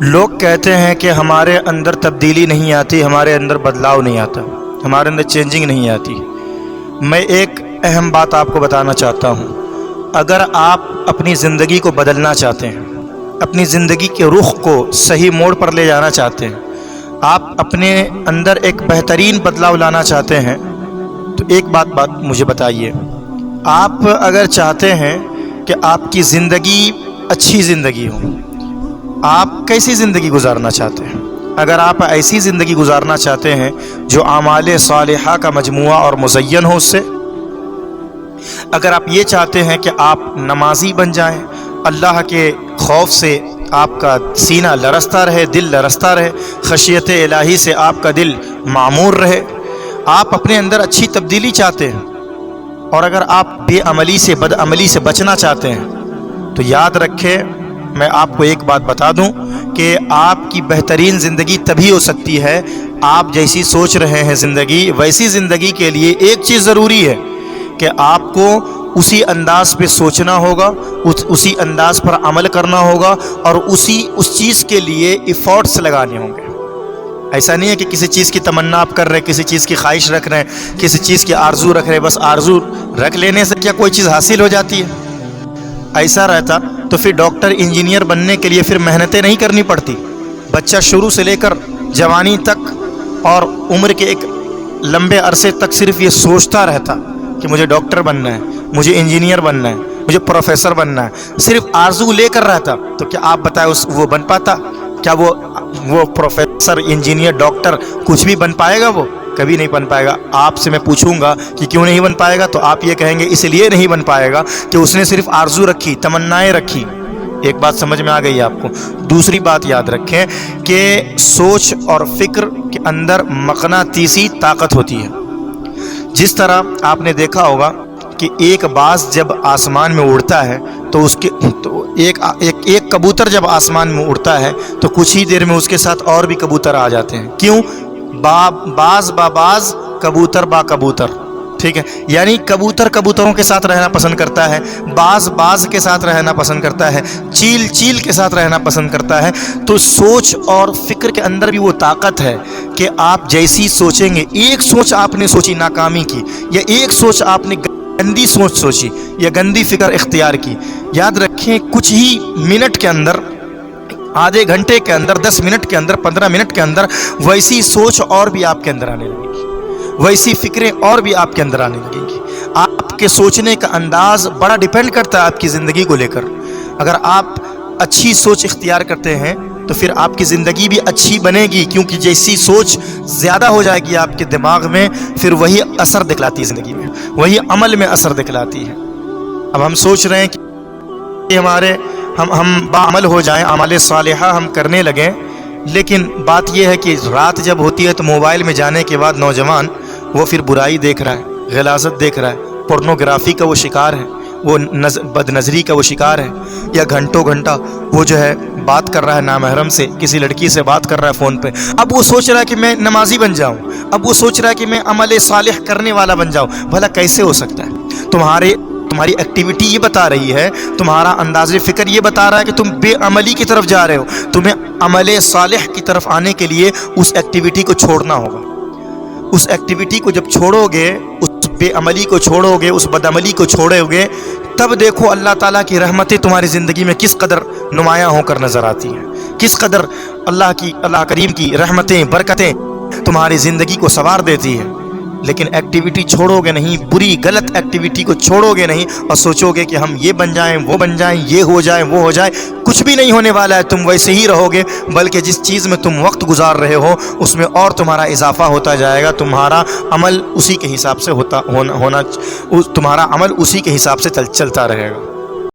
لوگ کہتے ہیں کہ ہمارے اندر تبدیلی نہیں آتی، ہمارے اندر بدلاؤ نہیں آتا، ہمارے اندر چینجنگ نہیں آتی۔ میں ایک اہم بات آپ کو بتانا چاہتا ہوں، اگر آپ اپنی زندگی کو بدلنا چاہتے ہیں، اپنی زندگی کے رخ کو صحیح موڑ پر لے جانا چاہتے ہیں، آپ اپنے اندر ایک بہترین بدلاؤ لانا چاہتے ہیں، تو ایک بات مجھے بتائیے، آپ اگر چاہتے ہیں کہ آپ کی زندگی اچھی زندگی ہو، آپ کیسی زندگی گزارنا چاہتے ہیں؟ اگر آپ ایسی زندگی گزارنا چاہتے ہیں جو اعمال صالحہ کا مجموعہ اور مزین ہو، اس سے اگر آپ یہ چاہتے ہیں کہ آپ نمازی بن جائیں، اللہ کے خوف سے آپ کا سینہ لرزتا رہے، دل لرزتا رہے، خشیت الہی سے آپ کا دل معمور رہے، آپ اپنے اندر اچھی تبدیلی چاہتے ہیں، اور اگر آپ بے عملی سے بد عملی سے بچنا چاہتے ہیں، تو یاد رکھیں، میں آپ کو ایک بات بتا دوں کہ آپ کی بہترین زندگی تبھی ہو سکتی ہے، آپ جیسی سوچ رہے ہیں زندگی، ویسی زندگی کے لیے ایک چیز ضروری ہے کہ آپ کو اسی انداز پہ سوچنا ہوگا، اسی انداز پر عمل کرنا ہوگا، اور اس چیز کے لیے ایفورٹس لگانے ہوں گے۔ ایسا نہیں ہے کہ کسی چیز کی تمنا آپ کر رہے ہیں، کسی چیز کی خواہش رکھ رہے ہیں، کسی چیز کی آرزو رکھ رہے ہیں، بس آرزو رکھ لینے سے کیا کوئی چیز حاصل ہو جاتی ہے؟ ایسا رہتا تو پھر ڈاکٹر انجینئر بننے کے لیے پھر محنتیں نہیں کرنی پڑتی۔ بچہ شروع سے لے کر جوانی تک اور عمر کے ایک لمبے عرصے تک صرف یہ سوچتا رہتا کہ مجھے ڈاکٹر بننا ہے، مجھے انجینئر بننا ہے، مجھے پروفیسر بننا ہے، صرف آرزو لے کر رہتا، تو کیا آپ بتائیں وہ بن پاتا؟ کیا وہ پروفیسر، انجینئر، ڈاکٹر کچھ بھی بن پائے گا؟ وہ کبھی نہیں بن پائے گا۔ آپ سے میں پوچھوں گا کہ کیوں نہیں بن پائے گا، تو آپ یہ کہیں گے اس لیے نہیں بن پائے گا کہ اس نے صرف آرزو رکھی، تمنائیں رکھی۔ ایک بات سمجھ میں آ گئی آپ کو؟ دوسری بات یاد رکھیں کہ سوچ اور فکر کے اندر مقناطیسی طاقت ہوتی ہے۔ جس طرح آپ نے دیکھا ہوگا کہ ایک باز جب آسمان میں اڑتا ہے تو ایک کبوتر جب آسمان میں اڑتا ہے تو کچھ ہی دیر میں اس کے ساتھ اور بھی کبوتر آ جاتے ہیں۔ کیوں؟ باز با باز، کبوتر با کبوتر، ٹھیک ہے؟ یعنی کبوتر کبوتروں کے ساتھ رہنا پسند کرتا ہے، باز کے ساتھ رہنا پسند کرتا ہے، چیل کے ساتھ رہنا پسند کرتا ہے۔ تو سوچ اور فکر کے اندر بھی وہ طاقت ہے کہ آپ جیسی سوچیں گے، ایک سوچ آپ نے سوچی ناکامی کی، یا ایک سوچ آپ نے گندی سوچ سوچی یا گندی فکر اختیار کی، یاد رکھیں کچھ ہی منٹ کے اندر، آدھے گھنٹے کے اندر، 10 منٹ کے اندر، 15 منٹ کے اندر ویسی سوچ اور بھی آپ کے اندر آنے لگے گی، ویسی فکریں اور بھی آپ کے اندر آنے لگیں گی۔ آپ کے سوچنے کا انداز بڑا ڈیپینڈ کرتا ہے آپ کی زندگی کو لے کر۔ اگر آپ اچھی سوچ اختیار کرتے ہیں تو پھر آپ کی زندگی بھی اچھی بنے گی، کیونکہ جیسی سوچ زیادہ ہو جائے گی آپ کے دماغ میں، پھر وہی اثر دکھلاتی ہے زندگی میں، وہی عمل میں اثر دکھلاتی ہے۔ اب ہم سوچ رہے ہیں کہ ہم باعمل ہو جائیں، اعمال صالحہ ہم کرنے لگیں، لیکن بات یہ ہے کہ رات جب ہوتی ہے تو موبائل میں جانے کے بعد نوجوان وہ پھر برائی دیکھ رہا ہے، غلاظت دیکھ رہا ہے، پورنوگرافی کا وہ شکار ہے، وہ بد نظری کا وہ شکار ہے، یا گھنٹوں گھنٹہ وہ جو ہے بات کر رہا ہے نامحرم سے، کسی لڑکی سے بات کر رہا ہے فون پہ۔ اب وہ سوچ رہا ہے کہ میں نمازی بن جاؤں، اب وہ سوچ رہا ہے کہ میں عمل صالح کرنے والا بن جاؤں۔ بھلا کیسے ہو سکتا ہے؟ تمہاری ایکٹیویٹی یہ بتا رہی ہے، تمہارا انداز فکر یہ بتا رہا ہے کہ تم بے عملی کی طرف جا رہے ہو۔ تمہیں عمل صالح کی طرف آنے کے لیے اس ایکٹیویٹی کو چھوڑنا ہوگا۔ اس ایکٹیویٹی کو جب چھوڑو گے، اس بے عملی کو چھوڑو گے، اس بد عملی کو چھوڑو گے، تب دیکھو اللہ تعالیٰ کی رحمتیں تمہاری زندگی میں کس قدر نمایاں ہو کر نظر آتی ہیں، کس قدر اللہ کریم کی رحمتیں، برکتیں تمہاری زندگی کو سنوار دیتی ہے۔ لیکن ایکٹیویٹی چھوڑو گے نہیں، بری غلط ایکٹیویٹی کو چھوڑو گے نہیں، اور سوچو گے کہ ہم یہ بن جائیں، وہ بن جائیں، یہ ہو جائیں، وہ ہو جائے، کچھ بھی نہیں ہونے والا ہے۔ تم ویسے ہی رہو گے، بلکہ جس چیز میں تم وقت گزار رہے ہو اس میں اور تمہارا اضافہ ہوتا جائے گا، تمہارا عمل اسی کے حساب سے تمہارا عمل اسی کے حساب سے چلتا رہے گا۔